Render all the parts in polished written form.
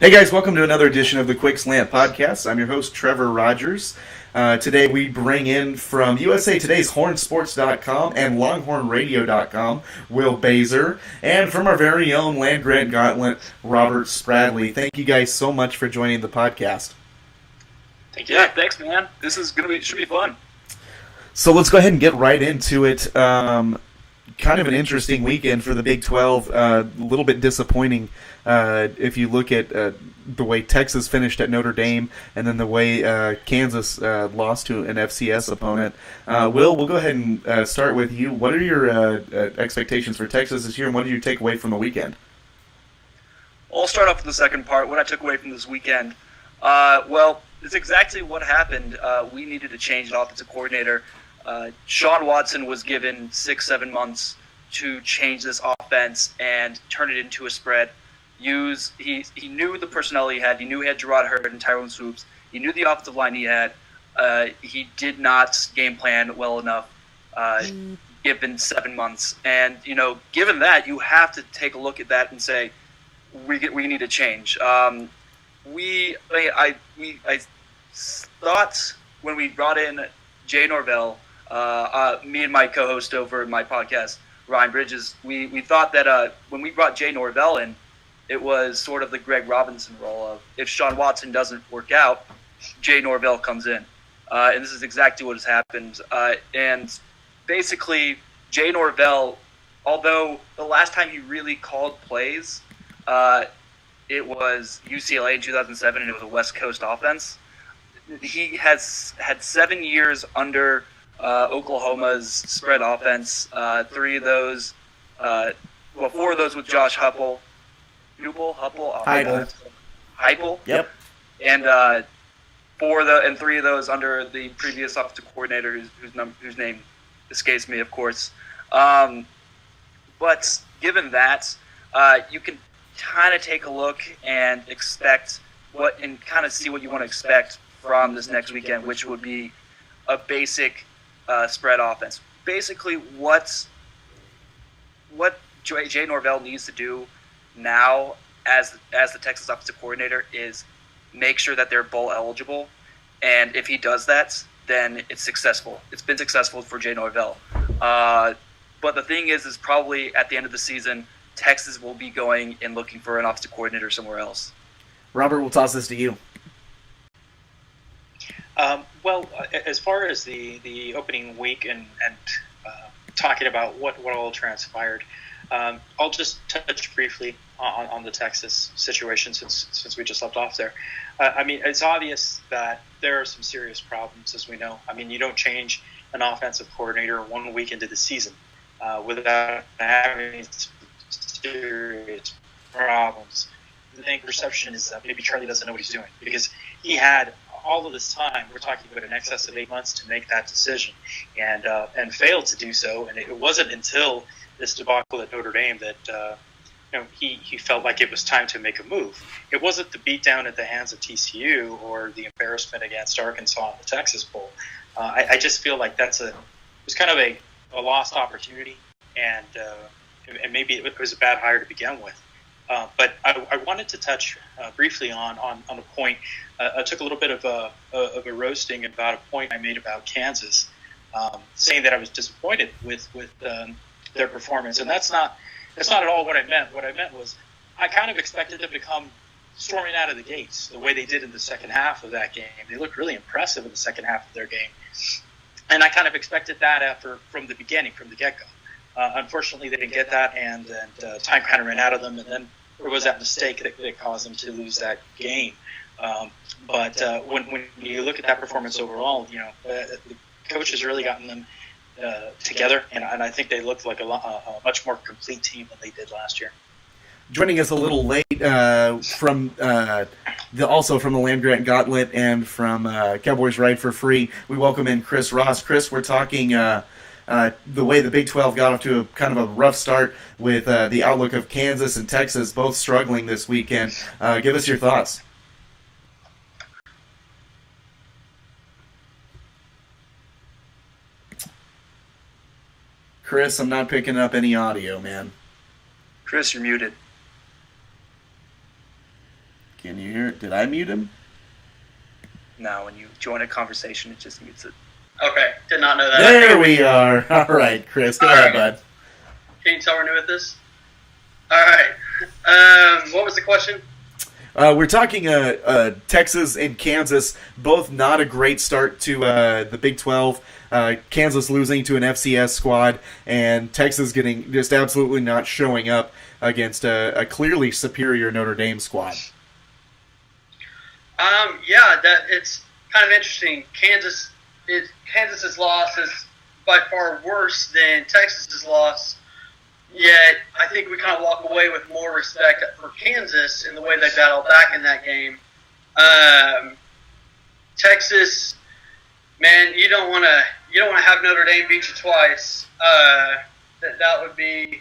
Hey guys, welcome to another edition of the QuickSlant podcast. I'm your host, Trevor Rogers. Today we bring in from USA Today's hornsports.com and longhornradio.com, Will Baizer, and from our very own land-grant gauntlet, Robert Sradley. Thank you guys so much for joining the podcast. Thank you. Yeah, thanks, man. This is should be fun. So let's go ahead and get right into it. Kind of an interesting weekend for the Big 12. A little bit disappointing if you look at the way Texas finished at Notre Dame and then the way Kansas lost to an FCS opponent. Will, we'll go ahead and start with you. What are your expectations for Texas this year, and what did you take away from the weekend? I'll start off with the second part. What I took away from this weekend. Well, it's exactly what happened. We needed to change an offensive coordinator. Sean Watson was given 6-7 months to change this offense and turn it into a spread. He knew the personnel he had. He knew he had Gerard Hurd and Tyrone Swoops. He knew the offensive line he had. He did not game plan well enough given 7 months. And, given that, you have to take a look at that and say, we need to change. I thought when we brought in Jay Norvell, me and my co-host over my podcast, Ryan Bridges, we thought that when we brought Jay Norvell in, it was sort of the Greg Robinson role of if Sean Watson doesn't work out, Jay Norvell comes in. And this is exactly what has happened. And basically, Jay Norvell, although the last time he really called plays, it was UCLA in 2007, and it was a West Coast offense. He has had 7 years under Oklahoma's spread offense. 4 of those with Josh Heupel. Heupel. Yep. And 3 of those under the previous offensive coordinator, whose name escapes me, of course. But given that, you can kind of take a look and kind of see what you want to expect from this next weekend, which would be a basic spread offense. Basically, what Jay Norvell needs to do now as the Texas offensive coordinator is make sure that they're bowl eligible, and if he does that, then it's successful. It's been successful for Jay Norvell. But the thing is probably at the end of the season, Texas will be going and looking for an offensive coordinator somewhere else. Robert, we'll toss this to you. Well, as far as the opening week and talking about what all transpired, I'll just touch briefly on the Texas situation since we just left off there. It's obvious that there are some serious problems, as we know. You don't change an offensive coordinator 1 week into the season without having serious problems. The thing perception is that maybe Charlie doesn't know what he's doing, because he had all of this time. We're talking about in excess of 8 months to make that decision, and failed to do so. And it wasn't until this debacle at Notre Dame that he felt like it was time to make a move. It wasn't the beatdown at the hands of TCU or the embarrassment against Arkansas in the Texas Bowl. I just feel like it was kind of a lost opportunity, and maybe it was a bad hire to begin with. But I wanted to touch briefly on a point. I took a little bit of a roasting about a point I made about Kansas, saying that I was disappointed with their performance, and that's not at all what I meant. What I meant was I kind of expected them to come storming out of the gates the way they did in the second half of that game. They looked really impressive in the second half of their game, and I kind of expected that from the beginning, from the get-go. Unfortunately, they didn't get that, and time kind of ran out of them, and then there was that mistake that caused them to lose that game. But when you look at that performance overall, the coach has really gotten them together, and I think they looked like a much more complete team than they did last year. Joining us a little late from the Land Grant Gauntlet and from Cowboys Ride for Free, we welcome in Chris Ross. Chris, we're talking the way the Big 12 got off to a kind of a rough start with the outlook of Kansas and Texas both struggling this weekend. Give us your thoughts. Chris, I'm not picking up any audio, man. Chris, you're muted. Can you hear it? Did I mute him? No, when you join a conversation, it just mutes it. Okay, did not know that. There we are. All right, Chris, go ahead, bud. Can you tell we're new at this? All right. What was the question? We're talking Texas and Kansas, both not a great start to the Big 12. Kansas losing to an FCS squad, and Texas getting just absolutely not showing up against a clearly superior Notre Dame squad. Yeah, that it's kind of interesting. Kansas's loss is by far worse than Texas's loss. Yet I think we kind of walk away with more respect for Kansas in the way they battled back in that game. Texas, man, you don't want to have Notre Dame beat you twice. That would be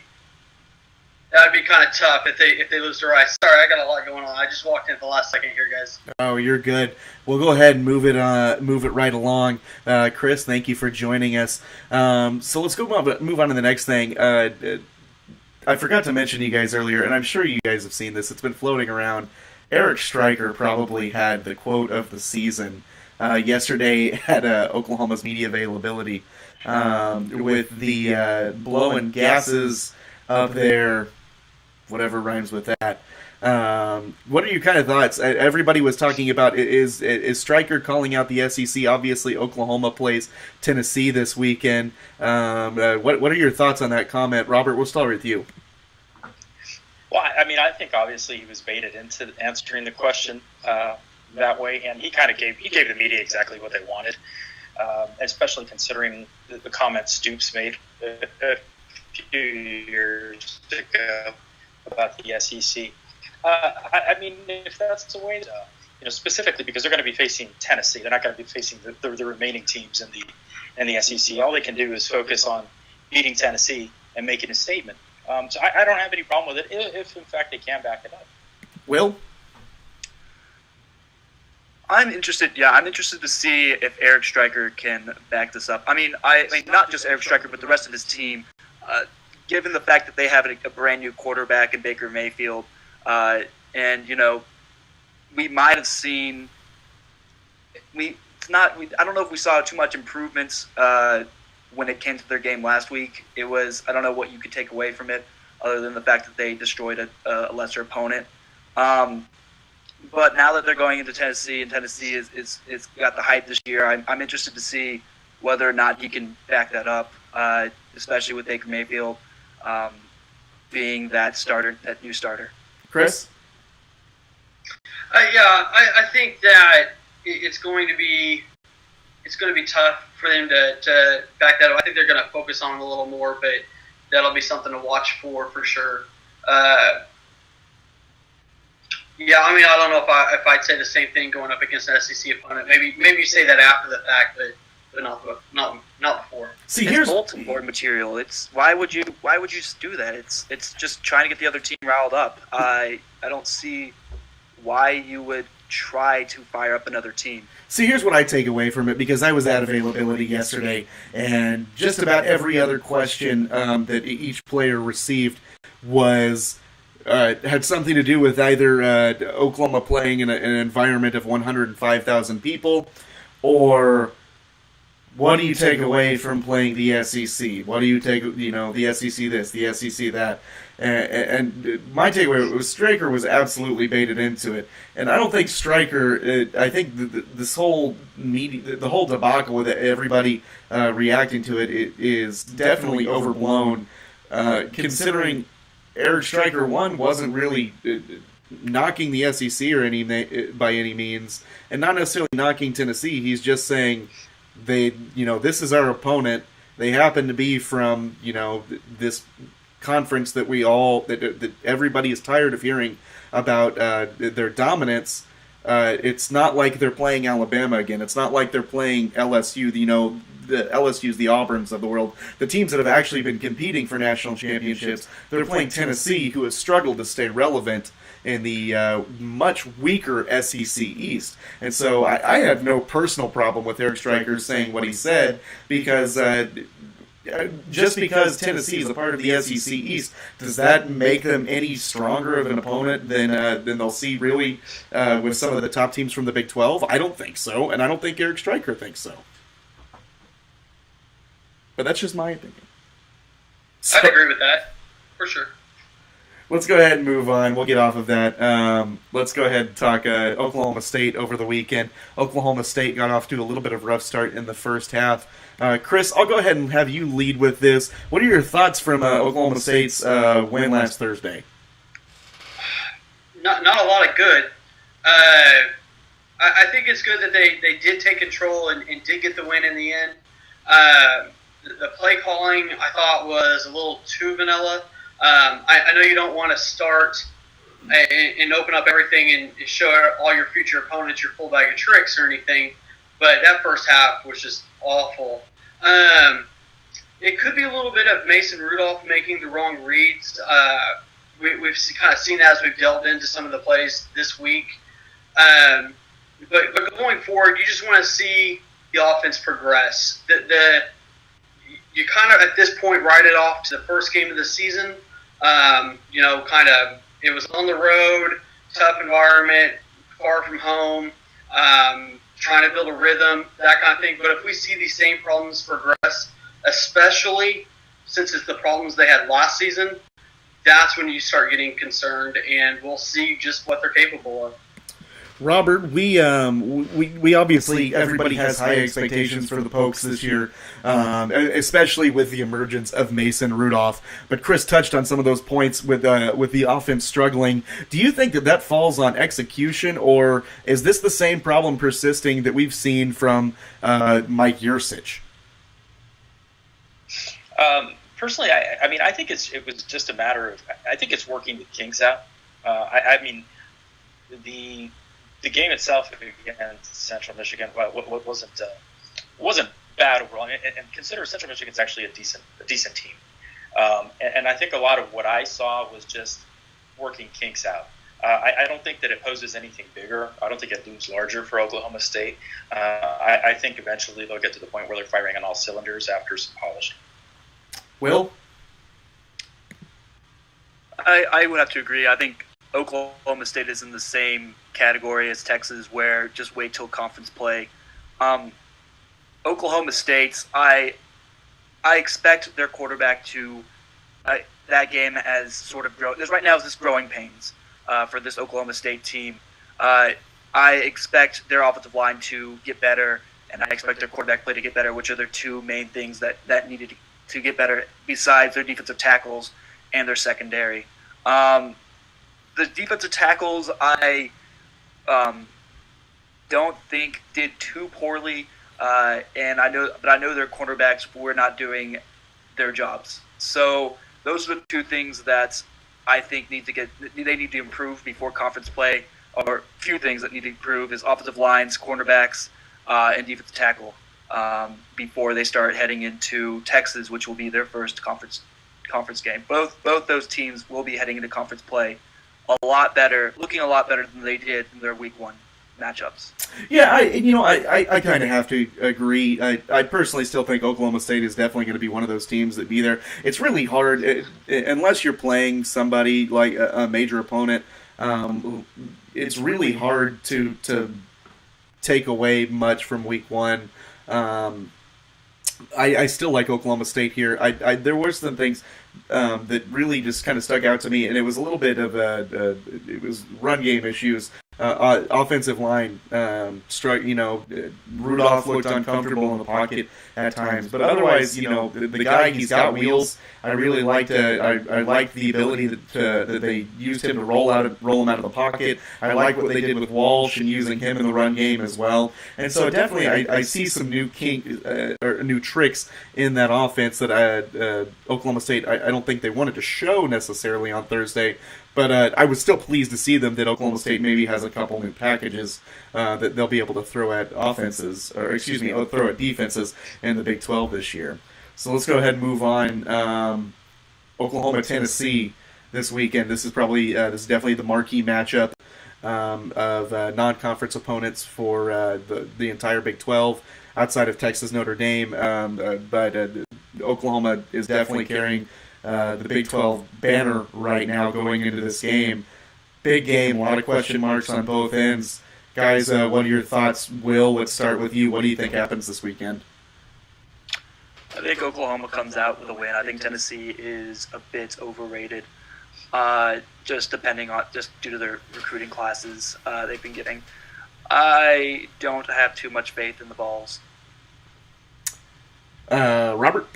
kind of tough if they lose to Rice. Sorry, I got a lot going on. I just walked in at the last second here, guys. Oh, you're good. We'll go ahead and move it right along. Chris, thank you for joining us. So let's move on to the next thing. I forgot to mention to you guys earlier, and I'm sure you guys have seen this. It's been floating around. Eric Stryker probably had the quote of the season yesterday at Oklahoma's media availability with the blowing gases up there, whatever rhymes with that. What are your kind of thoughts? Everybody was talking about is Stryker calling out the SEC? Obviously, Oklahoma plays Tennessee this weekend. What are your thoughts on that comment, Robert? We'll start with you. Well, I mean, I think obviously he was baited into answering the question that way, and he gave the media exactly what they wanted, especially considering the comments Stoops made a few years ago about the SEC. I mean, if that's the way, specifically because they're going to be facing Tennessee, they're not going to be facing the remaining teams in the SEC. All they can do is focus on beating Tennessee and making a statement. So I don't have any problem with it if in fact they can back it up. Will? I'm interested to see if Eric Stryker can back this up. I mean, not just Eric Stryker, but the rest of his team. Given the fact that they have a brand new quarterback in Baker Mayfield, and we might have seen. I don't know if we saw too much improvements when it came to their game last week. I don't know what you could take away from it, other than the fact that they destroyed a lesser opponent. But now that they're going into Tennessee, and Tennessee is got the hype this year, I'm interested to see whether or not he can back that up, especially with Baker Mayfield being that new starter. Chris? I think that it's going to be tough for them to back that up. I think they're going to focus on it a little more, but that'll be something to watch for sure. Yeah, I mean, I don't know if I'd say the same thing going up against an SEC opponent. Maybe you say that after the fact, but not before. See, it's here's bulletin board material. It's why would you do that? It's just trying to get the other team riled up. I don't see why you would try to fire up another team. See, here's what I take away from it, because I was at availability yesterday, and just about every other question that each player received was had something to do with either Oklahoma playing in an environment of 105,000 people, or what do you take away from playing the SEC? What do you take, the SEC this, the SEC that? And my takeaway was Stryker was absolutely baited into it. And I don't think Stryker, I think this whole the whole debacle with everybody reacting to it is definitely overblown, considering Eric Stryker, wasn't really knocking the SEC or by any means, and not necessarily knocking Tennessee. He's just saying this is our opponent. They happen to be from, this conference that everybody is tired of hearing about their dominance. It's not like they're playing Alabama again. It's not like they're playing LSU. The LSU's, the Auburns of the world, the teams that have actually been competing for national championships. They're playing Tennessee, who has struggled to stay relevant in the much weaker SEC East. And so I have no personal problem with Eric Stryker saying what he said, because just because Tennessee is a part of the SEC East, does that make them any stronger of an opponent than they'll see really with some of the top teams from the Big 12? I don't think so, and I don't think Eric Stryker thinks so. But that's just my opinion. So, I'd agree with that, for sure. let's go ahead and move on. We'll get off of that. Let's go ahead and talk Oklahoma State over the weekend. Oklahoma State got off to a little bit of a rough start in the first half. Chris, I'll go ahead and have you lead with this. What are your thoughts from Oklahoma State's win last Thursday? Not a lot of good. I think it's good that they did take control and did get the win in the end. The play calling, I thought, was a little too vanilla. I know you don't want to start and open up everything and show all your future opponents your full bag of tricks or anything, but that first half was just awful. It could be a little bit of Mason Rudolph making the wrong reads. We've kind of seen that as we've delved into some of the plays this week. But going forward, you just want to see the offense progress. You kind of, at this point, write it off to the first game of the season. It was on the road, tough environment, far from home, trying to build a rhythm, that kind of thing. But if we see these same problems progress, especially since it's the problems they had last season, that's when you start getting concerned, and we'll see just what they're capable of. Robert, we obviously, everybody has high expectations for the Pokes this year, especially with the emergence of Mason Rudolph. But Chris touched on some of those points with the offense struggling. Do you think that falls on execution, or is this the same problem persisting that we've seen from Mike Yursich? Personally, I think it was just a matter of, I think it's working the kinks out. The game itself against Central Michigan wasn't bad overall, and consider Central Michigan's actually a decent team. And I think a lot of what I saw was just working kinks out. I don't think that it poses anything bigger. I don't think it looms larger for Oklahoma State. I think eventually they'll get to the point where they're firing on all cylinders after some polishing. Will? I would have to agree. I think Oklahoma State is in the same category as Texas, where just wait till conference play. Oklahoma State's, I expect their quarterback to that game as sort of grow. Right now is this growing pains for this Oklahoma State team. I expect their offensive line to get better, and I expect their quarterback play to get better, which are their two main things that needed to get better besides their defensive tackles and their secondary. The defensive tackles, I don't think did too poorly, and I know their cornerbacks were not doing their jobs. So those are the two things that I think they need to improve before conference play, or few things that need to improve is offensive lines, cornerbacks, and defensive tackle before they start heading into Texas, which will be their first conference game. Both those teams will be heading into conference play looking a lot better than they did in their week one matchups. Yeah, I kind of have to agree. I personally still think Oklahoma State is definitely going to be one of those teams that be there. It's really hard, unless you're playing somebody like a major opponent, it's really hard to take away much from week one. I still like Oklahoma State here. There were some things that really just kind of stuck out to me, and it was a little bit of it was run game issues. Offensive line Rudolph looked uncomfortable in the pocket at times, but otherwise, the guy, he's got wheels. I really liked. I liked the ability that they used him to roll him out of the pocket. I like what they did with Walsh and using him in the run game as well. And so definitely, I see some new new tricks in that offense that Oklahoma State. I don't think they wanted to show necessarily on Thursday. But I was still pleased to see that Oklahoma State maybe has a couple new packages that they'll be able to throw at throw at defenses in the Big 12 this year. So let's go ahead and move on. Oklahoma, Tennessee this weekend. This is definitely the marquee matchup of non-conference opponents for the entire Big 12 outside of Texas, Notre Dame. But Oklahoma is definitely carrying the Big 12 banner right now going into this game. Big game, a lot of question marks on both ends. Guys, what are your thoughts? Will, let's start with you. What do you think happens this weekend? I think Oklahoma comes out with a win. I think Tennessee is a bit overrated, just due to their recruiting classes they've been getting. I don't have too much faith in the Vols. Robert?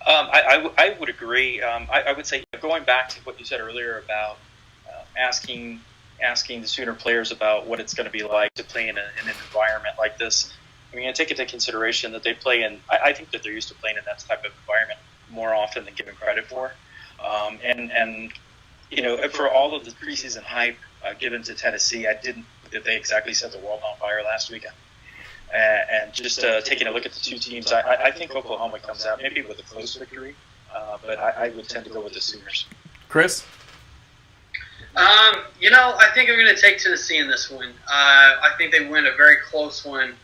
I would agree. I would say, going back to what you said earlier about asking the Sooner players about what it's going to be like to play in an environment like this. I mean, I take into consideration that they play in. I think that they're used to playing in that type of environment more often than given credit for. And for all of the preseason hype given to Tennessee, I didn't think that they exactly set the world on fire last weekend. And just taking a look at the two teams, I think Oklahoma comes out maybe with a close victory, but I would tend to go with the Sooners. Chris? I think I'm going to take Tennessee in this one. I think they win a very close one.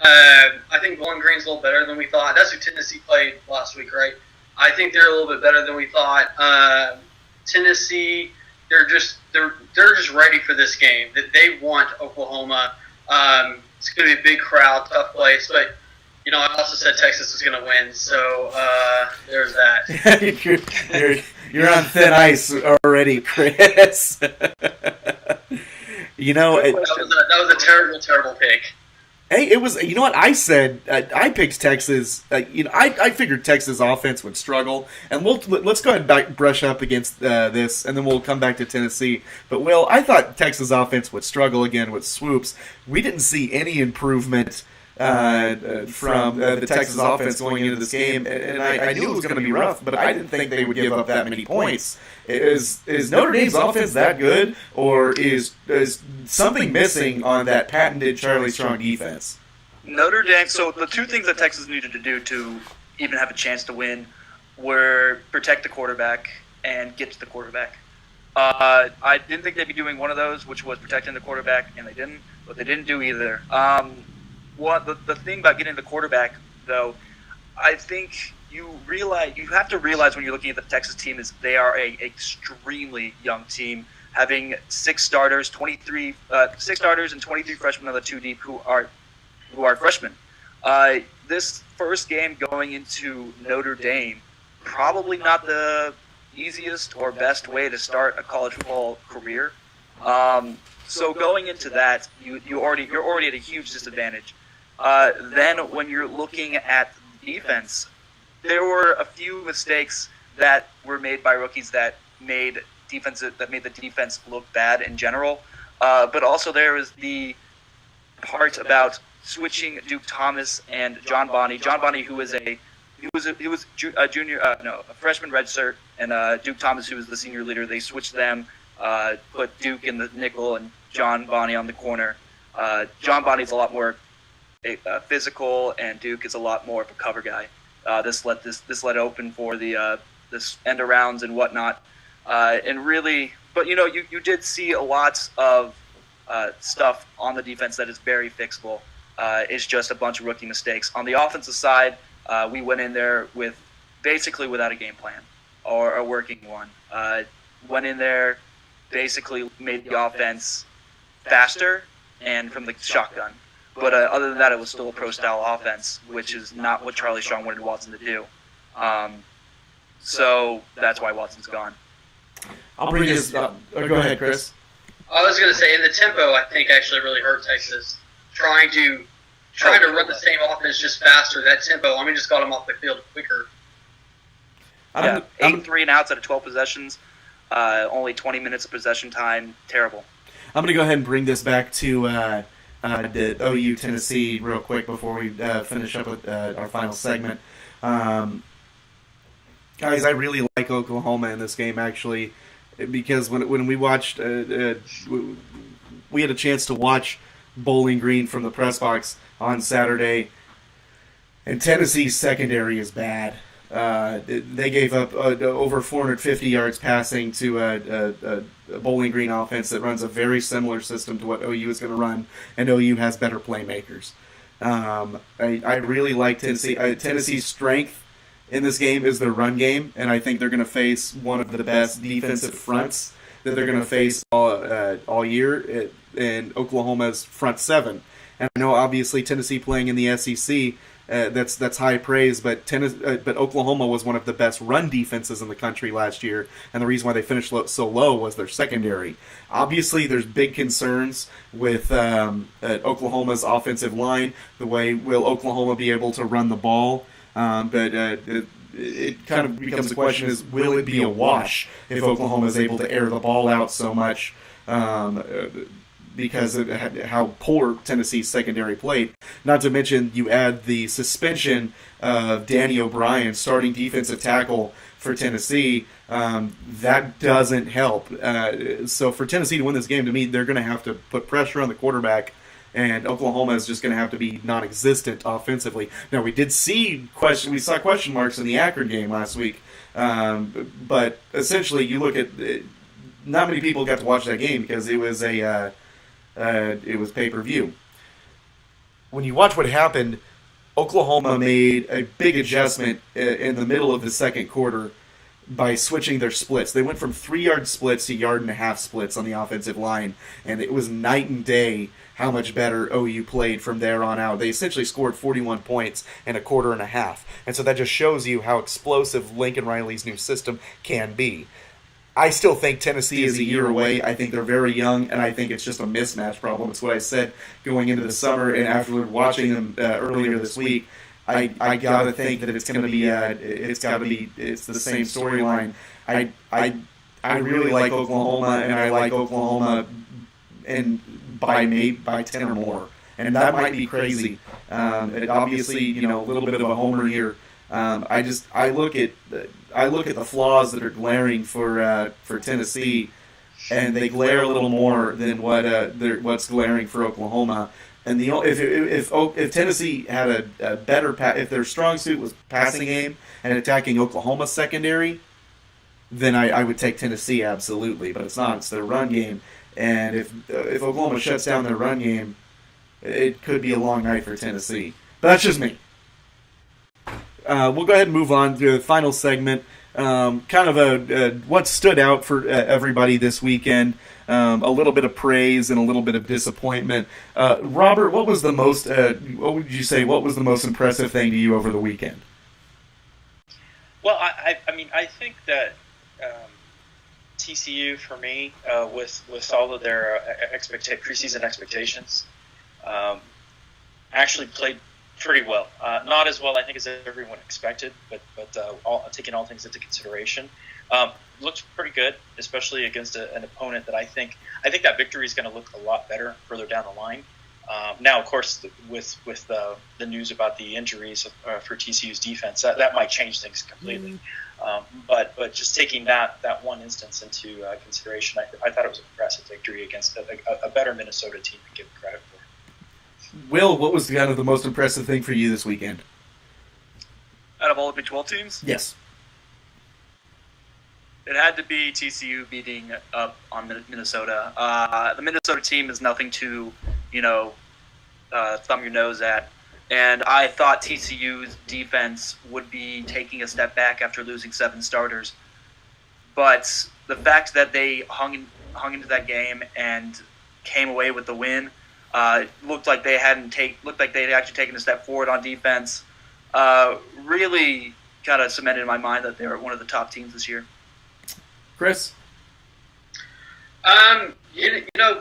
I think Bowling Green's a little better than we thought. That's who Tennessee played last week, right? I think they're a little bit better than we thought. Tennessee, they're just ready for this game. That they want Oklahoma. It's going to be a big crowd, tough place, but I also said Texas was going to win, so there's that. You're on thin ice already, Chris. That was a terrible, terrible pick. Hey, it was. You know what I said? I picked Texas. I figured Texas offense would struggle, and let's go ahead and brush up against this, and then we'll come back to Tennessee. But Will, I thought Texas offense would struggle again with swoops. We didn't see any improvement from the Texas offense going into this game, and I knew it was going to be rough, but I didn't think they would give up that many points. Is Notre Dame's offense that good, or is something missing on that patented Charlie Strong defense? Notre Dame. So the two things that Texas needed to do to even have a chance to win were protect the quarterback and get to the quarterback. I didn't think they'd be doing one of those, which was protecting the quarterback, and they didn't. But they didn't do either. The thing about getting the quarterback, though, I think you have to realize when you're looking at the Texas team is they are a extremely young team, having 6 starters and 23 freshmen on the 2 deep who are freshmen. This first game going into Notre Dame, probably not the easiest or best way to start a college football career. So going into that, you're already at a huge disadvantage. Then when you're looking at defense, there were a few mistakes that were made by rookies that made the defense look bad in general. But also there was the part about switching Duke Thomas and John Bonney. John Bonney, who was a freshman redshirt, and Duke Thomas, who was the senior leader. They switched them, put Duke in the nickel and John Bonney on the corner. John Bonney's a lot more physical, and Duke is a lot more of a cover guy. This let open for the this end arounds and whatnot, and really, but you did see a lot of stuff on the defense that is very fixable. It's just a bunch of rookie mistakes. On the offensive side, we went in there basically without a game plan or a working one. Went in there, basically made the offense faster and from the shotgun. But other than that, it was still a pro-style offense, which is not what Charlie Strong wanted Watson to do. So that's why Watson's gone. I'll bring this up. Go ahead, Chris. I was going to say, in the tempo, I think actually really hurt Texas. Trying to run the same offense just faster. That tempo, just got them off the field quicker. 8 3-and-outs out of 12 possessions. Only 20 minutes of possession time. Terrible. I'm going to go ahead and bring this back to the OU Tennessee real quick before we finish up with our final segment. Guys, I really like Oklahoma in this game, actually, because when we watched, we had a chance to watch Bowling Green from the press box on Saturday, and Tennessee's secondary is bad. They gave up over 450 yards passing to a Bowling Green offense that runs a very similar system to what OU is going to run, and OU has better playmakers. I really like Tennessee. Tennessee's strength in this game is their run game, and I think they're going to face one of the best defensive fronts that they're going to face all year in Oklahoma's front seven. And I know obviously Tennessee playing in the SEC, that's high praise, but Oklahoma was one of the best run defenses in the country last year, and the reason why they finished so low was their secondary. Obviously, there's big concerns with Oklahoma's offensive line. The way will Oklahoma be able to run the ball? But it kind of becomes a question: is will it be a wash if Oklahoma is able to air the ball out so much? Because of how poor Tennessee's secondary played. Not to mention, you add the suspension of Danny O'Brien, starting defensive tackle for Tennessee. That doesn't help. So for Tennessee to win this game, to me, they're going to have to put pressure on the quarterback, and Oklahoma is just going to have to be non-existent offensively. Now, we saw question marks in the Akron game last week, but essentially, you look at not many people got to watch that game because it was it was pay-per-view. When you watch what happened, Oklahoma made a big adjustment in the middle of the second quarter by switching their splits. They went from 3-yard splits to 1.5-yard splits on the offensive line, and it was night and day how much better OU played from there on out. They essentially scored 41 points in a quarter and a half, and so that just shows you how explosive Lincoln Riley's new system can be. I still think Tennessee is a year away. I think they're very young, and I think it's just a mismatch problem. It's what I said going into the summer, and after watching them earlier this week, I gotta think that it's going to be it's the same storyline. I really like Oklahoma, and I like Oklahoma and by 10 or more, and that might be crazy. Obviously, a little bit of a homer here. I look at the flaws that are glaring for Tennessee, and they glare a little more than what's glaring for Oklahoma. And if Tennessee had a better if their strong suit was passing game and attacking Oklahoma's secondary, then I would take Tennessee absolutely. But it's not. It's their run game, and if Oklahoma shuts down their run game, it could be a long night for Tennessee. But that's just me. We'll go ahead and move on to the final segment. Kind of what stood out for everybody this weekend. A little bit of praise and a little bit of disappointment. Robert, what was the most? What would you say? What was the most impressive thing to you over the weekend? Well, I think that TCU for me, with all of their preseason expectations, actually played pretty well. Not as well, I think, as everyone expected, but taking all things into consideration, looked pretty good, especially against an opponent that I think that victory is going to look a lot better further down the line. Now, of course, with the news about the injuries for TCU's defense, that might change things completely. But just taking that one instance into consideration, I thought it was an impressive victory against a better Minnesota team to give credit for. Will, what was kind of the most impressive thing for you this weekend? Out of all the Big 12 teams? Yes. It had to be TCU beating up on Minnesota. The Minnesota team is nothing to, thumb your nose at. And I thought TCU's defense would be taking a step back after losing 7 starters. But the fact that they hung into that game and came away with the win, looked like they had actually taken a step forward on defense. Really kind of cemented in my mind that they were one of the top teams this year. Chris?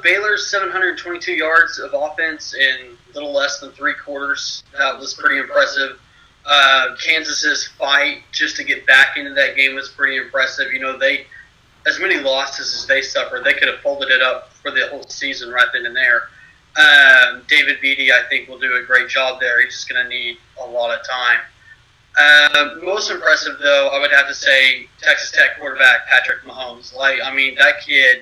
Baylor's 722 yards of offense in a little less than 3 quarters. That was pretty impressive. Kansas's fight just to get back into that game was pretty impressive. They, as many losses as they suffered, they could have folded it up for the whole season right then and there. David Beatty, I think, will do a great job there. He's just going to need a lot of time. Most impressive, though, I would have to say Texas Tech quarterback Patrick Mahomes. That kid,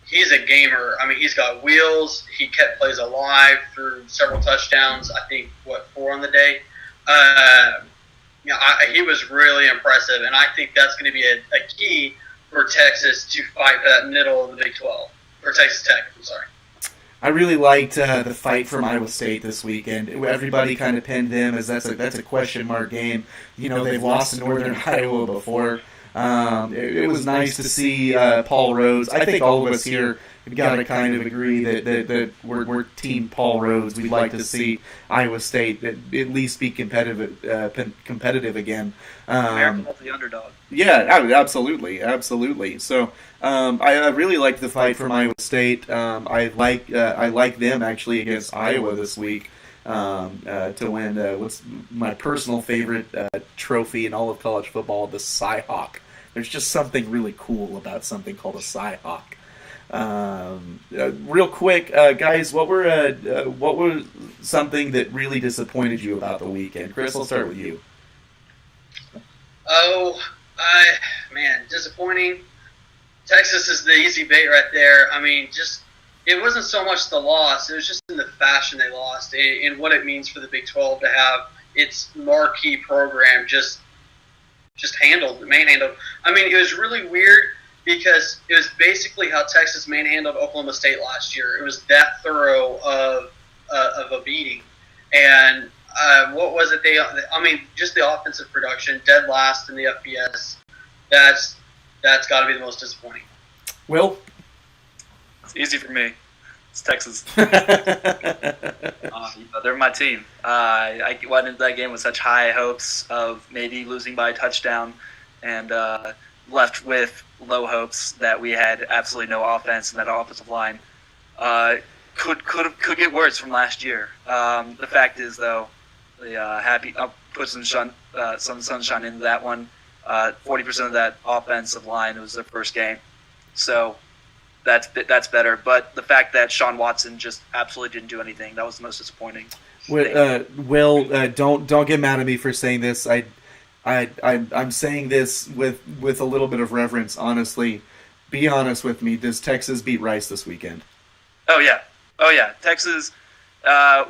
he's a gamer. He's got wheels. He kept plays alive through several touchdowns. I think, 4 on the day. He was really impressive, and I think that's going to be a key for Texas to fight for that middle of the Big 12. Or Texas Tech, I'm sorry. I really liked the fight from Iowa State this weekend. Everybody kind of pinned them as that's a question mark game. They've lost to Northern Iowa before. It was nice to see Paul Rhodes. I think all of us here have got to kind of agree that we're Team Paul Rhodes. We'd like to see Iowa State at least be competitive again. American love the underdog. Yeah, absolutely. So I really liked the fight from Iowa State. I like them actually against Iowa this week to win what's my personal favorite trophy in all of college football, the Cy-Hawk. There's just something really cool about something called a Cy-Hawk. Real quick, guys, what were something that really disappointed you about the weekend? Chris, I'll start with you. Oh, man, disappointing. Texas is the easy bait right there. I mean, it wasn't so much the loss. It was just in the fashion they lost and what it means for the Big 12 to have its marquee program just manhandled. I mean, it was really weird because it was basically how Texas manhandled Oklahoma State last year. It was that thorough of a beating. And what was it? Just the offensive production, dead last in the FBS. That's got to be the most disappointing. Will? It's easy for me. It's Texas. They're my team. I went into that game with such high hopes of maybe losing by a touchdown, and left with low hopes that we had absolutely no offense, and that offensive line could get worse from last year. The fact is, though, I'll put some sunshine into that one. 40% of that offensive line was their first game, so that's better. But the fact that Sean Watson just absolutely didn't do anything, that was the most disappointing. Will, don't get mad at me for saying this. I'm saying this with a little bit of reverence. Honestly, be honest with me. Does Texas beat Rice this weekend? Oh yeah. Texas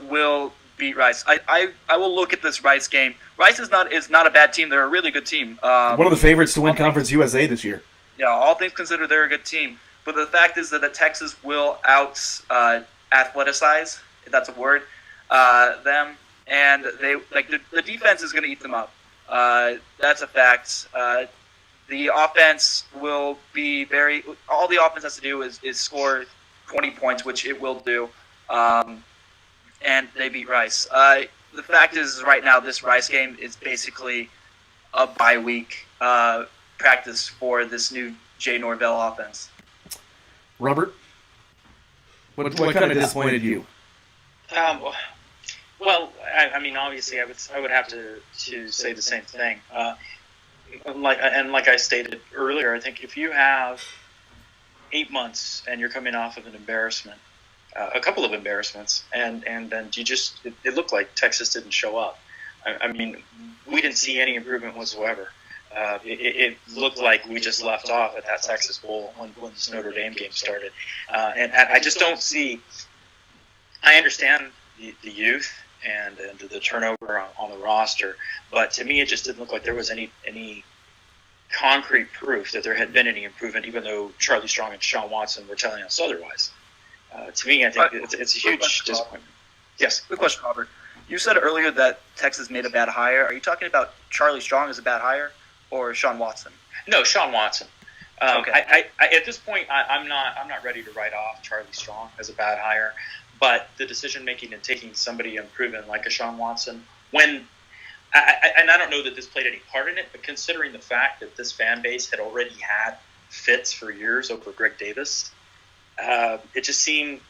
will beat Rice. I will look at this Rice game. Rice is not a bad team. They're a really good team. One of the favorites to win Conference USA this year. Yeah, all things considered, they're a good team. But the fact is that Texas will athleticize, if that's a word, them, and the defense is going to eat them up. That's a fact. The offense will be all the offense has to do is score 20 points, which it will do, and they beat Rice. The fact is, right now, this Rice game is basically a bye week practice for this new Jay Norvell offense. Robert, what kind of disappointed you? Well, I mean, obviously, I would have to say the same thing. Like I stated earlier, I think if you have 8 months and you're coming off of an embarrassment, a couple of embarrassments, and then it looked like Texas didn't show up. I mean, we didn't see any improvement whatsoever. It looked like we just left off at that Texas Bowl when this Notre Dame game started. And I just don't see – I understand the youth and the turnover on the roster, but to me it just didn't look like there was any concrete proof that there had been any improvement, even though Charlie Strong and Sean Watson were telling us otherwise. To me, I think it's a huge disappointment. Yes. Quick question, Robert. You said earlier that Texas made a bad hire. Are you talking about Charlie Strong as a bad hire or Sean Watson? No, Sean Watson. Okay. I at this point, I'm not ready to write off Charlie Strong as a bad hire, but the decision making and taking somebody unproven like a Sean Watson, and I don't know that this played any part in it, but considering the fact that this fan base had already had fits for years over Greg Davis, it just seemed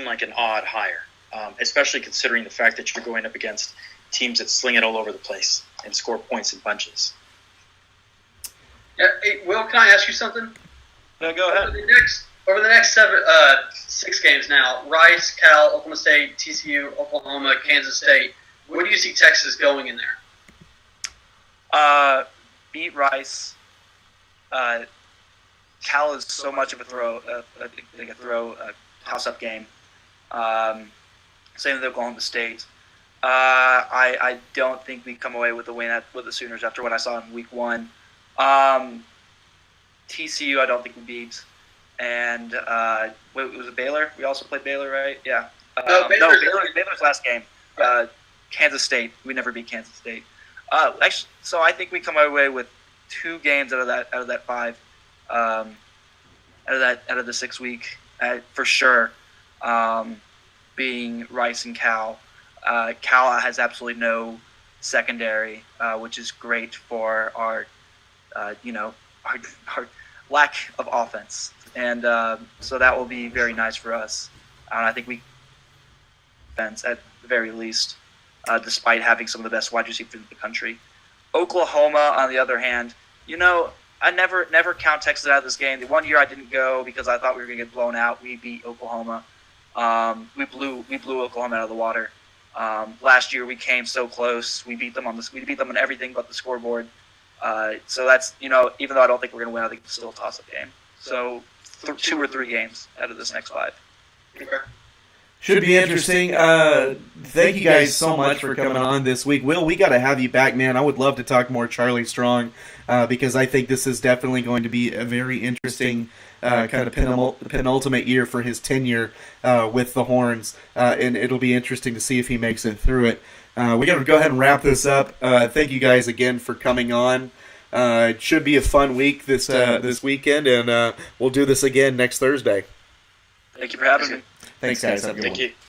like an odd hire, especially considering the fact that you're going up against teams that sling it all over the place and score points in bunches. Yeah, hey, Will, can I ask you something? No, go ahead. Over the next 6 games now, Rice, Cal, Oklahoma State, TCU, Oklahoma, Kansas State, where do you see Texas going in there? Beat Rice. Cal is so much of a toss-up game. Same with Oklahoma State. I don't think we come away with a win with the Sooners after what I saw in Week 1. TCU, I don't think we beat. and was it Baylor? We also played Baylor, right? Yeah. Baylor's last game. Kansas State. We never beat Kansas State. Actually, so I think we come away with 2 games out of that 5, out of the 6 week for sure. Being Rice and Cal. Cal has absolutely no secondary, which is great for our lack of offense, and so that will be very nice for us. I think we defense at the very least, despite having some of the best wide receivers in the country. Oklahoma, on the other hand, I never count Texas out of this game. The one year I didn't go because I thought we were going to get blown out. We beat Oklahoma. We blew Oklahoma out of the water. Last year we came so close. We beat them on everything but the scoreboard. So that's even though I don't think we're going to win, I think it's still a toss-up game. So 2 or 3 games out of this next 5. Okay. Should be interesting. Thank you guys so much for coming on this week. Will, we got to have you back, man. I would love to talk more Charlie Strong because I think this is definitely going to be a very interesting kind of penultimate year for his tenure with the Horns, and it'll be interesting to see if he makes it through it. We got to go ahead and wrap this up. Thank you guys again for coming on. It should be a fun week this weekend, and we'll do this again next Thursday. Thank you for having me. Thanks, guys. Have a good one. Thank you.